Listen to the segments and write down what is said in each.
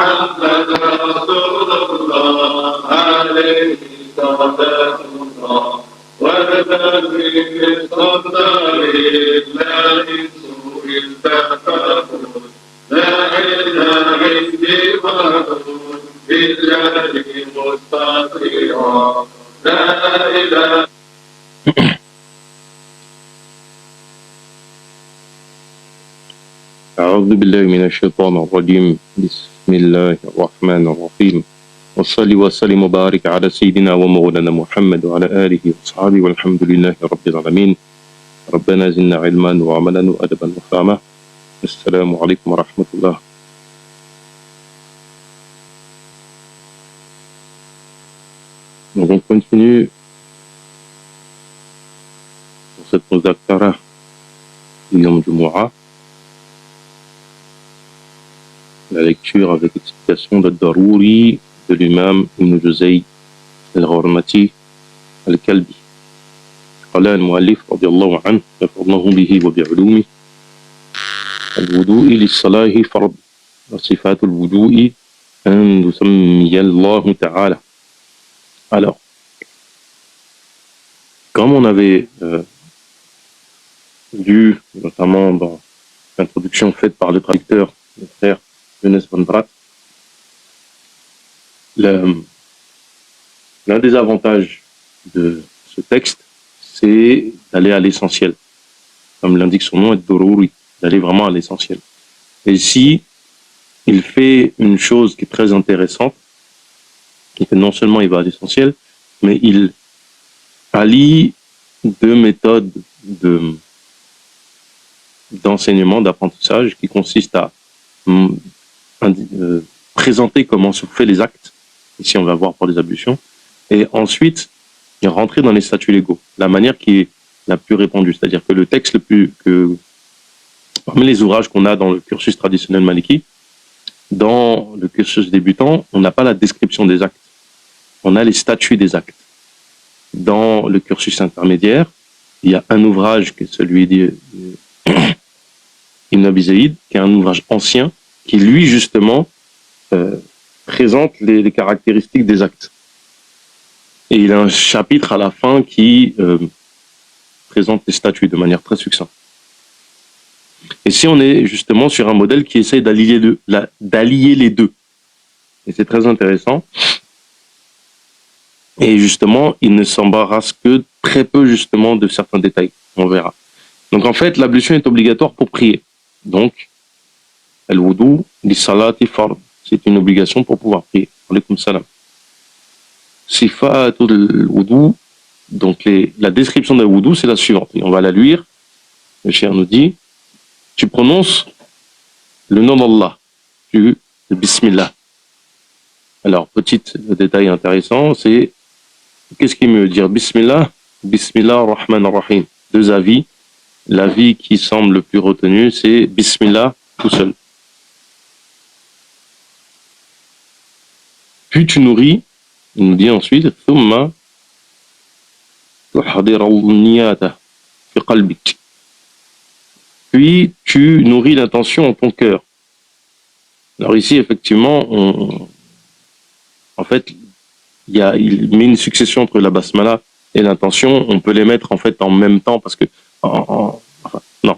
محمد رسول الله عليه صلاة الله والذي الصدر لا سوء التفكر لا إله إلا بالله مستطيعا لا إله. أعوذ بالله من الشيطان الرجيم بسم الله الرحمن الرحيم وصلي وسلم وبارك على سيدنا ومولانا محمد وعلى آله وصحبه والحمد لله رب العالمين. ربنا زدنا علما وعملا وأدبا وفهما. السلام عليكم ورحمة الله. Donc on continue pour cette muzakara du Yom Jumu'ah, la lecture avec explication de Darouri de l'imam Ibn Juzay al-Ghurmati al-Kalbi. قال المؤلف رضي الله عنه يفضله به وبعلومه الوضوء للصلاة فرض وصفات الوضوء أن تسمي الله تعالى. Alors, comme on avait lu notamment dans l'introduction faite par le traducteur, le frère Younes Bandrat, l'un des avantages de ce texte, c'est d'aller à l'essentiel. Comme l'indique son nom, ad-Dururi, d'aller vraiment à l'essentiel. Et ici, il fait une chose qui est très intéressante, et que non seulement il va à l'essentiel, mais il allie deux méthodes d'enseignement, d'apprentissage, qui consistent à présenter comment se fait les actes, ici on va voir pour les ablutions, et ensuite rentrer dans les statuts légaux, la manière qui est la plus répandue, c'est-à-dire que le texte parmi les ouvrages qu'on a dans le cursus traditionnel maliki, dans le cursus débutant, on n'a pas la description des actes, on a les statuts des actes. Dans le cursus intermédiaire, il y a un ouvrage qui est celui d'Ibn Abi Zaïd, qui est un ouvrage ancien, qui lui justement présente les caractéristiques des actes. Et il a un chapitre à la fin qui présente les statuts de manière très succincte. Et on est justement sur un modèle qui essaye d'allier les deux. Et c'est très intéressant. Et justement, il ne s'embarrasse que très peu justement de certains détails. On verra. Donc en fait, l'ablution est obligatoire pour prier. Donc, al-wudu li salati fard. C'est une obligation pour pouvoir prier. Alaykoum salam. Sifatul wudu. Donc la description d'un wudu, c'est la suivante. Et on va la lire. Le cheikh nous dit, tu prononces le nom d'Allah, le Bismillah. Alors, petit détail intéressant, c'est qu'est-ce qu'il veut dire Bismillah, Bismillah ar-Rahman ar-Rahim. Deux avis. L'avis qui semble le plus retenu, c'est Bismillah tout seul. Puis tu nourris, il nous dit ensuite, Thumma tuhdir al-niyata fi qalbik. Puis tu nourris l'intention en ton cœur. Alors ici, effectivement, en fait, il met une succession entre la basmala et l'intention. On peut les mettre en fait en même temps parce que, non,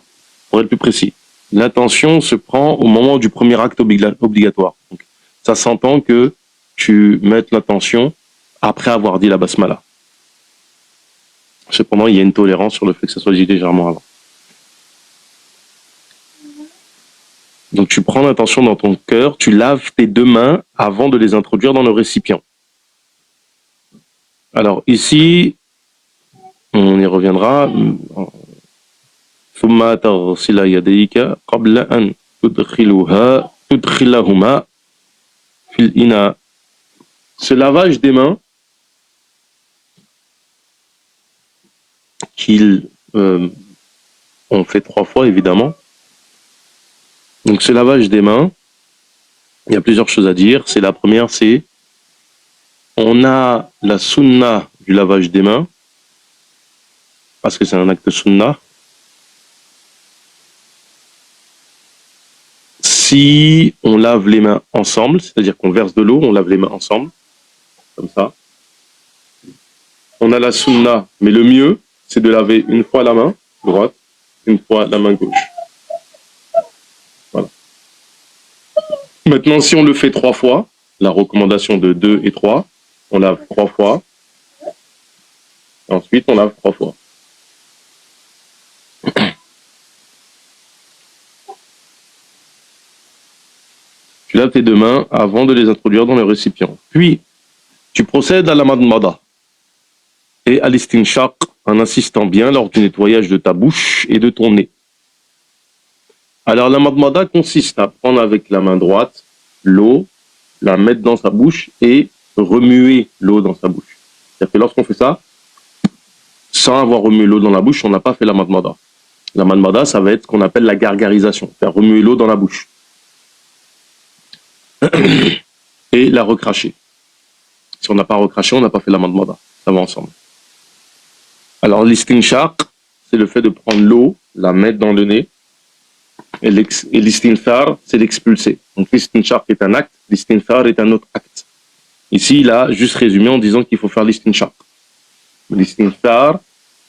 pour être plus précis, l'intention se prend au moment du premier acte obligatoire. Donc, ça s'entend que tu mettes l'intention après avoir dit la basmala. Cependant, il y a une tolérance sur le fait que ça soit dit légèrement avant. Donc tu prends l'intention dans ton cœur, tu laves tes deux mains avant de les introduire dans le récipient. Alors ici, on y reviendra. ثم تغسل يديك قبل أن تدخلهما في الإناء. Ce lavage des mains on fait 3 fois évidemment. Donc ce lavage des mains, il y a plusieurs choses à dire. C'est la première, c'est on a la sunna du lavage des mains, parce que c'est un acte sunna. si on lave les mains ensemble, c'est-à-dire qu'on verse de l'eau, on lave les mains ensemble, comme ça. On a la sunna, mais le mieux, c'est de laver une fois la main droite, une fois la main gauche. Voilà. Maintenant, si on le fait 3 fois, la recommandation de 2 et 3, on lave 3 fois, et ensuite on lave 3 fois. Tu laves tes 2 mains avant de les introduire dans le récipient. Puis, tu procèdes à la madmada et à l'istinshaq en insistant bien lors du nettoyage de ta bouche et de ton nez. Alors, la madmada consiste à prendre avec la main droite l'eau, la mettre dans sa bouche et remuer l'eau dans sa bouche. C'est-à-dire que lorsqu'on fait ça, sans avoir remué l'eau dans la bouche, on n'a pas fait la madmada. La madmada, ça va être ce qu'on appelle la gargarisation, faire remuer l'eau dans la bouche. Et la recracher. Si on n'a pas recraché, on n'a pas fait la madmada. Ça va ensemble. Alors, l'istinshaq, c'est le fait de prendre l'eau, la mettre dans le nez, et l'istinthar, c'est l'expulser. Donc, l'istinshaq est un acte, l'istinthar est un autre acte. Ici, il a juste résumé en disant qu'il faut faire l'istinshaq. L'istinthar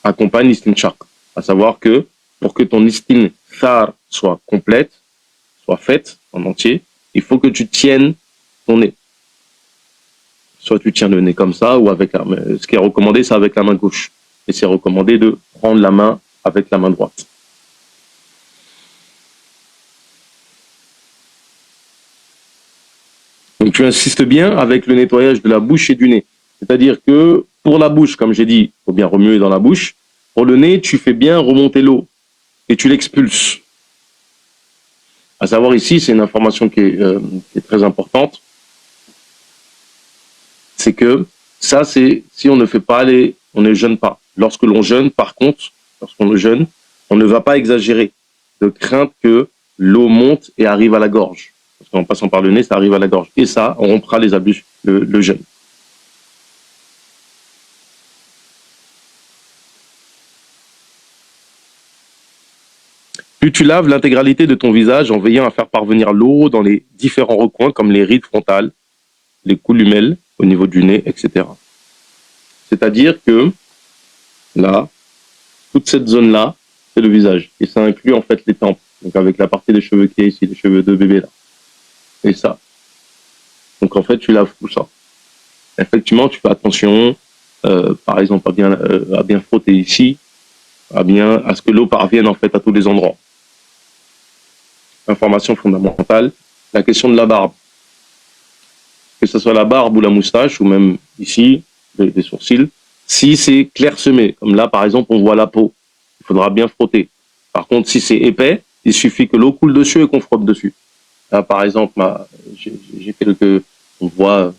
accompagne l'istinshaq. À savoir que pour que ton istinthar soit complète, soit faite en entier, il faut que tu tiennes ton nez. Soit tu tiens le nez comme ça, ou avec la main. Ce qui est recommandé, c'est avec la main gauche. Et c'est recommandé de prendre la main avec la main droite. Donc tu insistes bien avec le nettoyage de la bouche et du nez. C'est-à-dire que pour la bouche, comme j'ai dit, il faut bien remuer dans la bouche. Pour le nez, tu fais bien remonter l'eau et tu l'expulses. À savoir ici, c'est une information qui est très importante. C'est que ça, c'est si on ne fait pas on ne jeûne pas. Lorsque l'on jeûne, par contre, lorsqu'on le jeûne, on ne va pas exagérer de crainte que l'eau monte et arrive à la gorge. Parce qu'en passant par le nez, ça arrive à la gorge. Et ça, on rompra les abus, le jeûne. Puis tu laves l'intégralité de ton visage en veillant à faire parvenir l'eau dans les différents recoins comme les rides frontales, les coulumelles au niveau du nez, etc. C'est-à-dire que là, toute cette zone-là, c'est le visage. Et ça inclut en fait les tempes. Donc avec la partie des cheveux qui est ici, les cheveux de bébé là. Et ça. Donc en fait, tu laves tout ça. Effectivement, tu fais attention, par exemple, à bien frotter ici, à ce que l'eau parvienne en fait à tous les endroits. Information fondamentale, la question de la barbe. Que ce soit la barbe ou la moustache, ou même ici, des sourcils, si c'est clairsemé, comme là par exemple on voit la peau, il faudra bien frotter. Par contre, si c'est épais, il suffit que l'eau coule dessus et qu'on frotte dessus. Là par exemple, j'ai quelques, on voit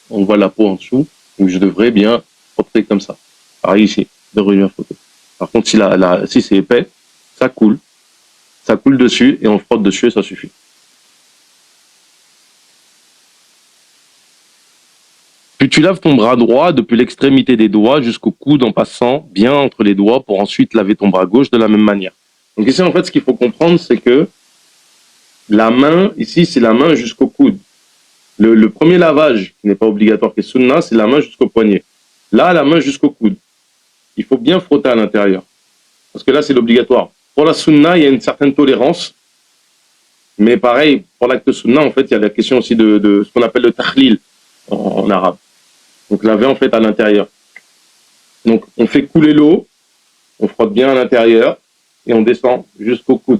la peau en dessous, donc je devrais bien frotter comme ça. Pareil ici, je devrais bien frotter. Par contre, si c'est épais, ça coule dessus et on frotte dessus et ça suffit. Puis tu laves ton bras droit depuis l'extrémité des doigts jusqu'au coude en passant bien entre les doigts pour ensuite laver ton bras gauche de la même manière. Donc ici, en fait, ce qu'il faut comprendre, c'est que la main, ici, c'est la main jusqu'au coude. Le premier lavage, qui n'est pas obligatoire, qui est sunna, c'est la main jusqu'au poignet. Là, la main jusqu'au coude. Il faut bien frotter à l'intérieur. Parce que là, c'est l'obligatoire. Pour la sunna, il y a une certaine tolérance. Mais pareil, pour l'acte sunna, en fait, il y a la question aussi de ce qu'on appelle le tahlil en arabe. Donc laver en fait à l'intérieur. Donc on fait couler l'eau, on frotte bien à l'intérieur et on descend jusqu'au coude.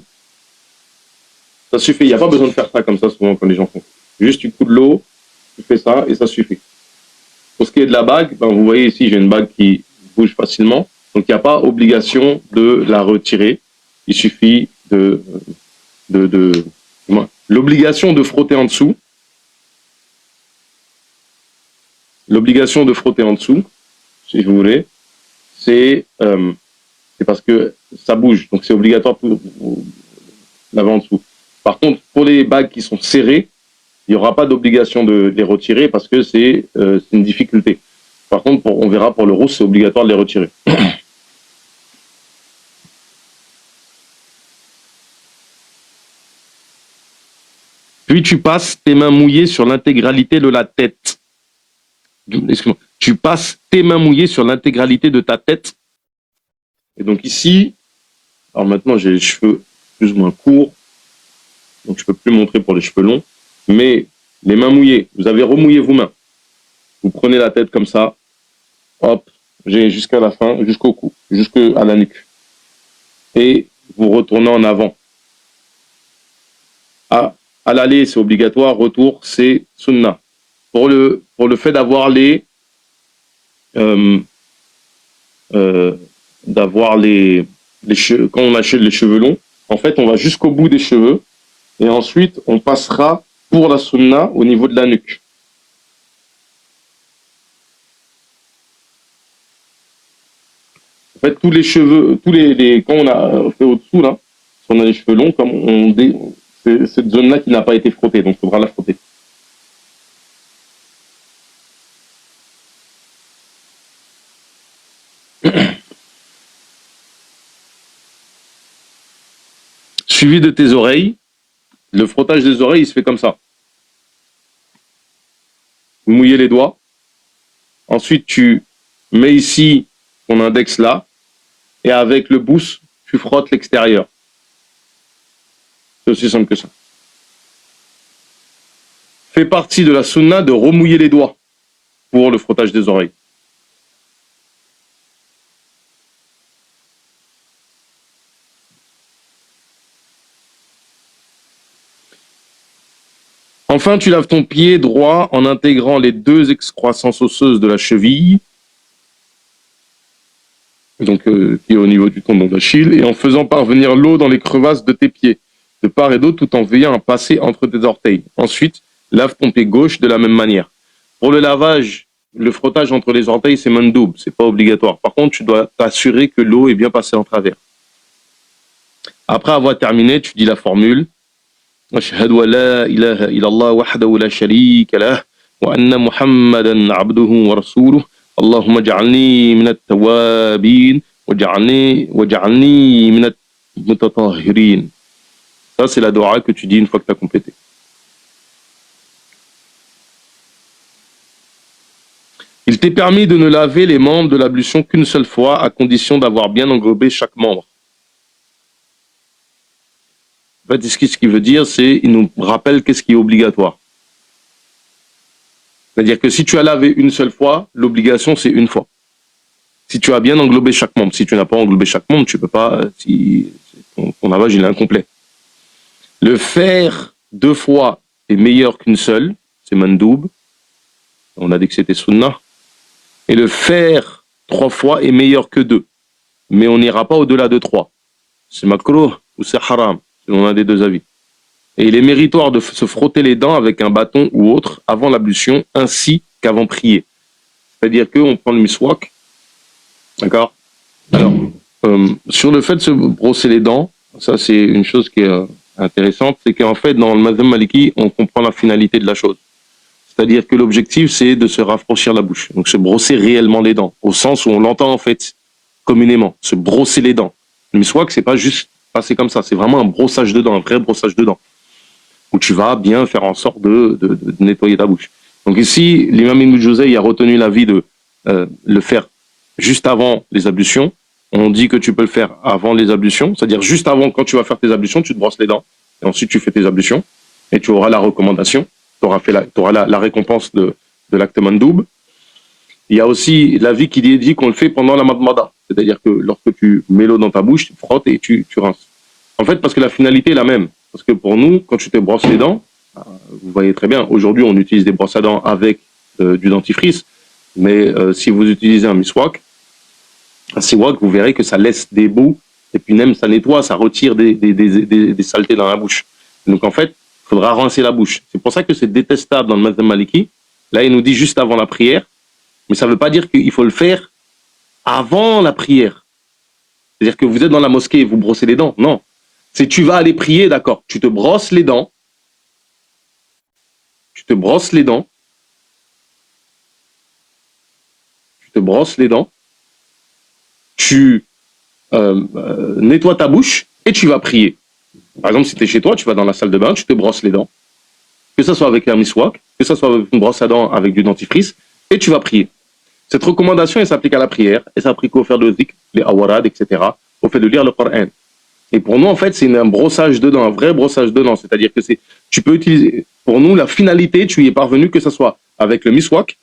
Ça suffit, il n'y a pas besoin de faire ça comme ça souvent quand les gens font. Juste tu coules l'eau, tu fais ça et ça suffit. Pour ce qui est de la bague, vous voyez ici j'ai une bague qui bouge facilement, donc il n'y a pas obligation de la retirer. Il suffit l'obligation de frotter en dessous. L'obligation de frotter en dessous, si vous voulez, c'est parce que ça bouge, donc c'est obligatoire pour laver en dessous. Par contre, pour les bagues qui sont serrées, il n'y aura pas d'obligation de les retirer parce que c'est une difficulté. Par contre, on verra pour le rose, c'est obligatoire de les retirer. Puis tu passes tes mains mouillées sur l'intégralité de la tête. Excuse-moi. Tu passes tes mains mouillées sur l'intégralité de ta tête. Et donc ici, alors maintenant j'ai les cheveux plus ou moins courts, donc je peux plus montrer pour les cheveux longs, mais les mains mouillées, vous avez remouillé vos mains. Vous prenez la tête comme ça, hop, j'ai jusqu'à la fin, jusqu'au cou, jusqu'à la nuque. Et vous retournez en avant. À l'aller, c'est obligatoire, retour, c'est sunna. Pour le fait d'avoir les cheveux, quand on achète les cheveux longs, en fait, on va jusqu'au bout des cheveux et ensuite, on passera pour la sunna au niveau de la nuque. En fait, tous les cheveux, quand on a fait au-dessous, là, si on a les cheveux longs, comme c'est cette zone-là qui n'a pas été frottée, donc il faudra la frotter. Suivi de tes oreilles, le frottage des oreilles, il se fait comme ça. Vous mouillez les doigts. Ensuite, tu mets ici ton index là, et avec le pouce, tu frottes l'extérieur. C'est aussi simple que ça. Fait partie de la sunna de remouiller les doigts pour le frottage des oreilles. Enfin, tu laves ton pied droit en intégrant les deux excroissances osseuses de la cheville, donc qui est au niveau du tendon d'Achille, et en faisant parvenir l'eau dans les crevasses de tes pieds, de part et d'autre, tout en veillant à passer entre tes orteils. Ensuite, lave ton pied gauche de la même manière. Pour le lavage, le frottage entre les orteils, c'est mandoub, c'est pas obligatoire. Par contre, tu dois t'assurer que l'eau est bien passée en travers. Après avoir terminé, tu dis la formule أشهد أن لا إله إلا الله وحده لا شريك له وأن محمدا عبده ورسوله اللهم اجعلني من التوابين واجعلني من المتطهرين. Ça, c'est la dua que tu dis une fois que tu as complété. Il t'est permis de ne laver les membres de l'ablution qu'une seule fois, à condition d'avoir bien englobé chaque membre. En fait, ce qu'il veut dire, c'est il nous rappelle qu'est-ce qui est obligatoire. C'est-à-dire que si tu as lavé une seule fois, l'obligation, c'est une fois. Si tu as bien englobé chaque membre, si tu n'as pas englobé chaque membre, tu peux pas, ton lavage, il est incomplet. Le faire deux fois est meilleur qu'une seule, c'est mandoub. On a dit que c'était sunna. Et le faire trois fois est meilleur que deux. Mais on n'ira pas au-delà de trois. C'est makruh ou c'est haram, selon un des deux avis. Et il est méritoire de se frotter les dents avec un bâton ou autre avant l'ablution, ainsi qu'avant prier. C'est-à-dire qu'on prend le miswak, d'accord? Alors, sur le fait de se brosser les dents, ça c'est une chose qui est intéressante, c'est qu'en fait, dans le mazhab maliki, on comprend la finalité de la chose. C'est-à-dire que l'objectif, c'est de se rafraîchir la bouche. Donc, se brosser réellement les dents, au sens où on l'entend en fait communément, se brosser les dents. Le miswak, c'est pas juste passer comme ça, c'est vraiment un brossage de dents, un vrai brossage de dents, où tu vas bien faire en sorte de nettoyer ta bouche. Donc ici, l'imam Ibn Juzay a retenu l'avis de le faire juste avant les ablutions. On dit que tu peux le faire avant les ablutions, c'est-à-dire juste avant, quand tu vas faire tes ablutions, tu te brosses les dents, et ensuite tu fais tes ablutions, et tu auras la recommandation, tu auras la récompense de l'acte mandoub. Il y a aussi l'avis qui dit qu'on le fait pendant la madmada, c'est-à-dire que lorsque tu mets l'eau dans ta bouche, tu frottes et tu rinces. En fait, parce que la finalité est la même. Parce que pour nous, quand tu te brosses les dents, vous voyez très bien, aujourd'hui on utilise des brosses à dents avec du dentifrice, mais si vous utilisez un siwak, vous verrez que ça laisse des bouts, et puis même ça nettoie, ça retire des saletés dans la bouche. Donc en fait, il faudra rincer la bouche. C'est pour ça que c'est détestable dans le mazhab maliki. Là, il nous dit juste avant la prière, mais ça ne veut pas dire qu'il faut le faire avant la prière. C'est-à-dire que vous êtes dans la mosquée et vous brossez les dents. Non. Si tu vas aller prier, d'accord, tu te brosses les dents. Tu te brosses les dents. Tu te brosses les dents. Tu nettoies ta bouche et tu vas prier. Par exemple, si tu es chez toi, tu vas dans la salle de bain, tu te brosses les dents. que ce soit avec un miswak, que ce soit avec une brosse à dents avec du dentifrice, et tu vas prier. Cette recommandation, elle s'applique à la prière, elle s'applique au faire de dhikr, les awarad, etc., au fait de lire le Coran. Et pour nous, en fait, c'est un brossage de dents, un vrai brossage de dents. C'est-à-dire que tu peux utiliser, pour nous, la finalité, tu y es parvenu, que ce soit avec le miswak,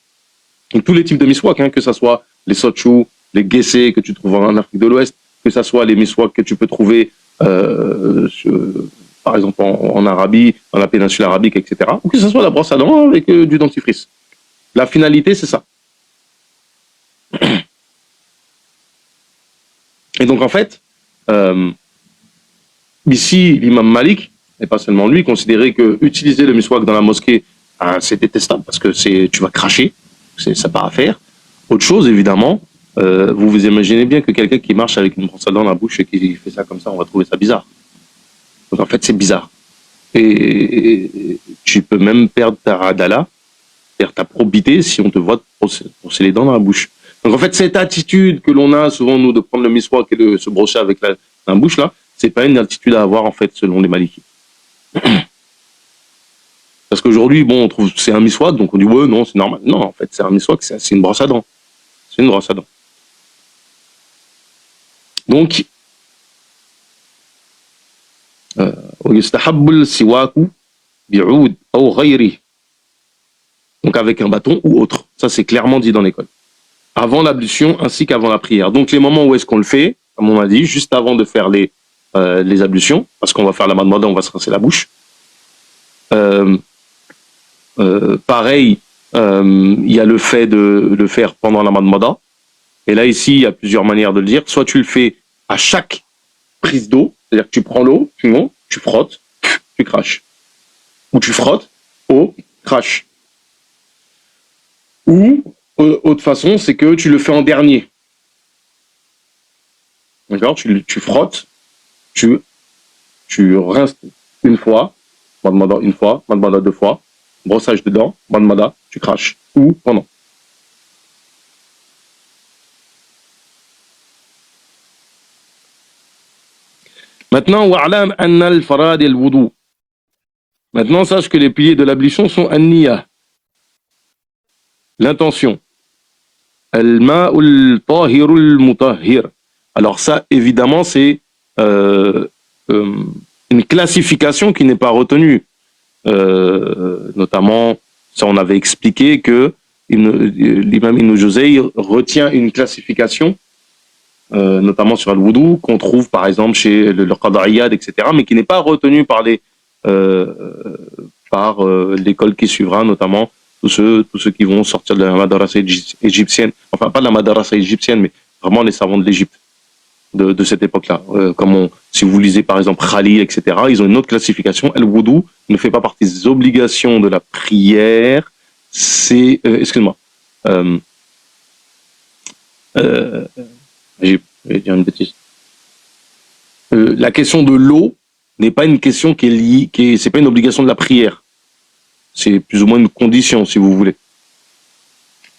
et tous les types de miswak, que ce soit les sochou, les guessés que tu trouves en Afrique de l'Ouest, que ce soit les miswak que tu peux trouver, par exemple, en Arabie, dans la péninsule arabique, etc., ou que ce soit la brosse à dents avec du dentifrice. La finalité, c'est ça. Et donc, en fait, ici, l'imam Malik, et pas seulement lui, considérait que utiliser le miswak dans la mosquée, c'est détestable parce que tu vas cracher, ça part à faire. Autre chose, évidemment, vous vous imaginez bien que quelqu'un qui marche avec une brosse à dents dans la bouche et qui fait ça comme ça, on va trouver ça bizarre. Donc en fait, c'est bizarre. Et tu peux même perdre ta radala, perdre ta probité si on te voit brosser les dents dans la bouche. Donc en fait, cette attitude que l'on a souvent, nous, de prendre le miswak et de se brosser avec la bouche, là, c'est pas une attitude à avoir, en fait, selon les malikites. Parce qu'aujourd'hui, bon, on trouve c'est un miswak, donc on dit, ouais, non, c'est normal. Non, en fait, c'est un miswak, c'est une brosse à dents. C'est une brosse à dents. Donc, ويستحب السواك بعود أو غيره. Donc avec un bâton ou autre. Ça, c'est clairement dit dans l'école. Avant l'ablution ainsi qu'avant la prière. Donc les moments où est-ce qu'on le fait, comme on a dit, juste avant de faire les ablutions, parce qu'on va faire la madmada, on va se rincer la bouche. Pareil, il y a le fait de le faire pendant la madmada. Et là, ici, il y a plusieurs manières de le dire. Soit tu le fais à chaque prise d'eau, c'est-à-dire que tu prends l'eau, tu frottes, tu craches. Ou tu frottes, eau, crache. Ou, autre façon, c'est que tu le fais en dernier. D'accord ? Tu frottes, tu rinces une fois, madmada une fois, madmada deux fois, brossage de dents, madmada, tu craches. Ou pendant. Maintenant, wa'lam anna al-farad al-wudu. Maintenant, sache que les piliers de l'ablution sont an-niyah, l'intention. Al-ma'ul tahirul mutahhir. Alors ça, évidemment, c'est une classification qui n'est pas retenue. Notamment, ça on avait expliqué que l'imam Ibn Juzay retient une classification, notamment sur Al-Wudu, qu'on trouve par exemple chez le Qada'iyad, etc., mais qui n'est pas retenue par l'école qui suivra, notamment tous ceux qui vont sortir de la madrasa égyptienne, enfin pas de la madrasa égyptienne, mais vraiment les savants de l'Égypte de cette époque-là. Si vous lisez par exemple Khalil, etc., ils ont une autre classification. Al-Wudu ne fait pas partie des obligations de la prière. C'est, excuse-moi, je vais dire une bêtise. La question de l'eau n'est pas une question qui est liée, c'est pas une obligation de la prière. C'est plus ou moins une condition, si vous voulez.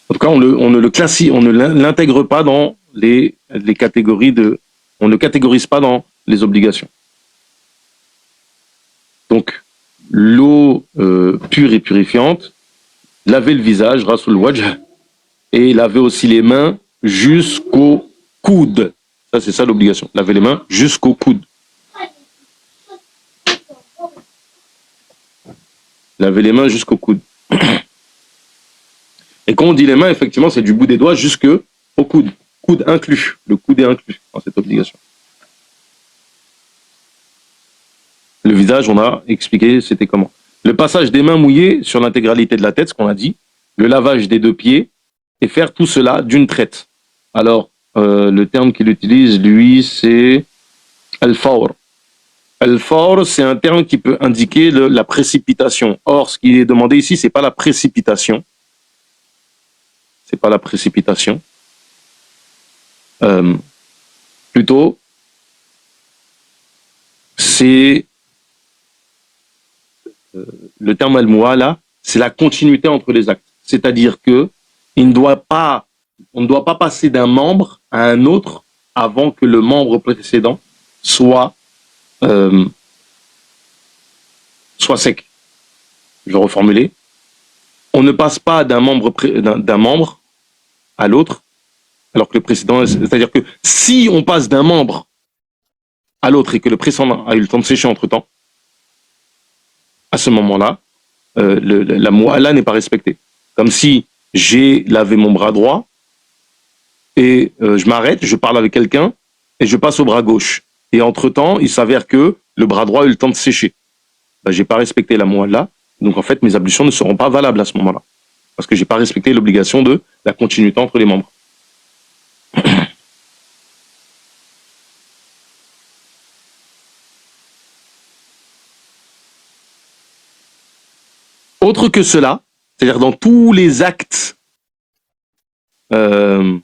En tout cas, on ne l'intègre pas dans les catégories on ne catégorise pas dans les obligations. Donc, l'eau pure et purifiante, laver le visage, rasul wajh, et laver aussi les mains jusqu'au coude. Ça, c'est ça l'obligation. Laver les mains jusqu'au coude. Laver les mains jusqu'au coude. Et quand on dit les mains, effectivement, c'est du bout des doigts jusqu'au coude. Coude inclus. Le coude est inclus dans cette obligation. Le visage, on a expliqué c'était comment. Le passage des mains mouillées sur l'intégralité de la tête, ce qu'on a dit. Le lavage des deux pieds. Et faire tout cela d'une traite. Alors, le terme qu'il utilise, lui, c'est al-fawr. Al-fawr, c'est un terme qui peut indiquer la précipitation. Or, ce qui est demandé ici, c'est pas la précipitation. C'est pas la précipitation. Plutôt, c'est le terme al-muwala, c'est la continuité entre les actes. C'est-à-dire que on ne doit pas passer d'un membre à un autre avant que le membre précédent soit sec. je vais reformuler, on ne passe pas d'un membre à l'autre, alors que le précédent, c'est-à-dire que si on passe d'un membre à l'autre et que le précédent a eu le temps de sécher entre-temps, à ce moment-là, la mu'ala n'est pas respectée. Comme si j'ai lavé mon bras droit et je m'arrête, je parle avec quelqu'un et je passe au bras gauche. Et entre-temps, il s'avère que le bras droit a eu le temps de sécher. Ben, j'ai pas respecté la mu'ala, donc en fait mes ablutions ne seront pas valables à ce moment-là. Parce que j'ai pas respecté l'obligation de la continuité entre les membres. Autre que cela, c'est-à-dire dans tous les actes qu'on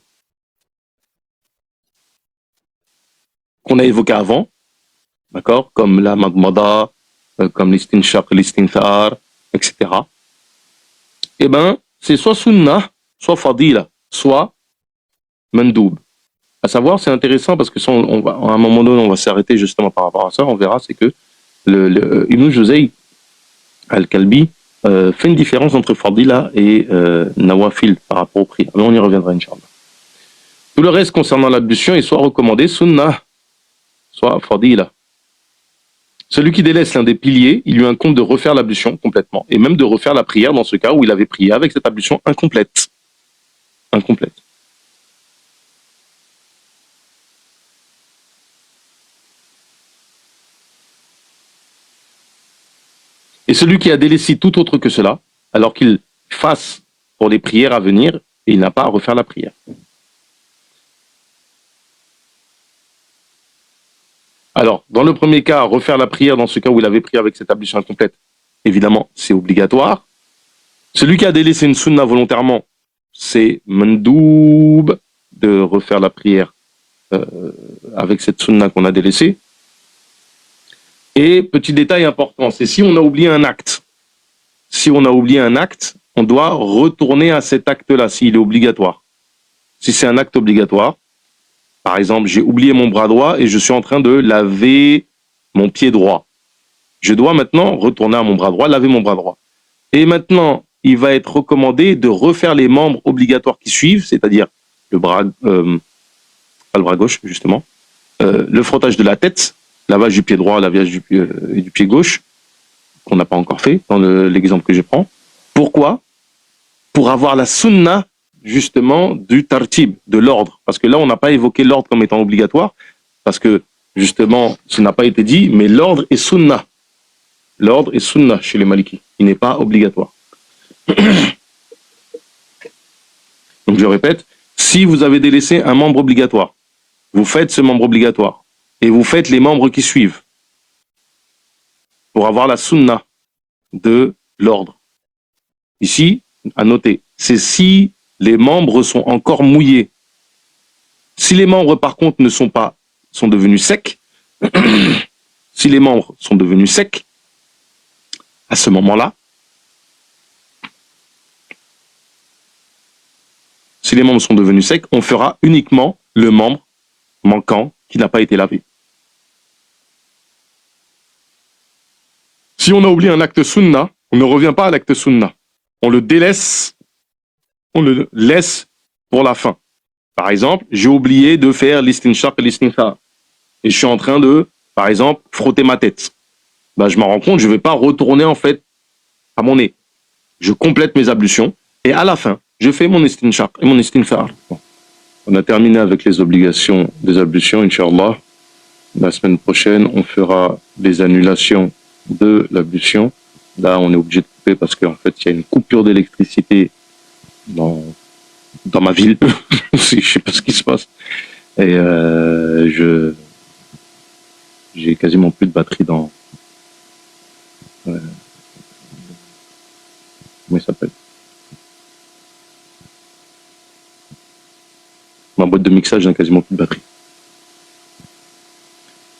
a évoqués avant, d'accord, comme la madmada, comme l'istinshaq, l'istinthar, etc. Eh ben, c'est soit sunnah, soit fadila, soit mandoub. À savoir, c'est intéressant parce que à un moment donné, on va s'arrêter justement par rapport à ça, on verra, c'est que Ibn Juzay al-Kalbi fait une différence entre fadila et nawafil par rapport au prières. Mais on y reviendra, Inch'Allah. Tout le reste concernant l'ablution est soit recommandé, sunnah, soit fadila. Celui qui délaisse l'un des piliers, il lui incombe de refaire l'ablution complètement, et même de refaire la prière dans ce cas où il avait prié avec cette ablution incomplète. Incomplète. Et celui qui a délaissé tout autre que cela, alors qu'il fasse pour les prières à venir, et il n'a pas à refaire la prière. Alors, dans le premier cas, refaire la prière, dans ce cas où il avait prié avec cette ablution incomplète, évidemment, c'est obligatoire. Celui qui a délaissé une sunna volontairement, c'est mandoub de refaire la prière avec cette sunna qu'on a délaissée. Et petit détail important, c'est si on a oublié un acte. Si on a oublié un acte, on doit retourner à cet acte-là, s'il est obligatoire. Si c'est un acte obligatoire, par exemple, j'ai oublié mon bras droit et je suis en train de laver mon pied droit. Je dois maintenant retourner à mon bras droit, laver mon bras droit. Et maintenant, il va être recommandé de refaire les membres obligatoires qui suivent, c'est-à-dire le bras, pas le bras gauche justement, le frottage de la tête, lavage du pied droit, lavage du pied gauche, qu'on n'a pas encore fait dans l'exemple que je prends. Pourquoi ? Pour avoir la sunna justement du tartib, de l'ordre. Parce que là, on n'a pas évoqué l'ordre comme étant obligatoire, parce que justement, ce n'a pas été dit, mais l'ordre est sunna. L'ordre est sunna chez les Malikis. Il n'est pas obligatoire. Donc je répète, si vous avez délaissé un membre obligatoire, vous faites ce membre obligatoire, et vous faites les membres qui suivent, pour avoir la sunna de l'ordre. Ici, à noter, c'est si les membres sont encore mouillés. Si les membres, par contre, sont devenus secs, si les membres sont devenus secs, à ce moment-là, si les membres sont devenus secs, on fera uniquement le membre manquant qui n'a pas été lavé. Si on a oublié un acte sunna, on ne revient pas à l'acte sunna. On le délaisse, on le laisse pour la fin. Par exemple, j'ai oublié de faire l'istinshaq et l'istinthar. Et je suis en train de, par exemple, frotter ma tête. Ben, je m'en rends compte, je ne vais pas retourner en fait à mon nez. Je complète mes ablutions et à la fin, je fais mon istinshaq et mon istinthar. Bon. On a terminé avec les obligations des ablutions, Inch'Allah. La semaine prochaine, on fera les annulations de l'ablution. Là, on est obligé de couper parce qu'en fait, il y a une coupure d'électricité dans ma ville. Je ne sais pas ce qui se passe. Et j'ai quasiment plus de batterie dans... comment il s'appelle ? Ma boîte de mixage n'a quasiment plus de batterie.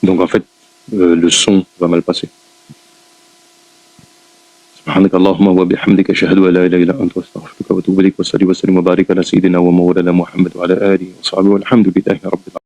Donc en fait, le son va mal passer. سبحانك اللهم وبحمدك أشهد أن لا إله إلا أنت أستغفرك وأتوب إليك وصلي وسلم وبارك على سيدنا ومولانا محمد وعلى آله وصحبه والحمد لله رب العالمين.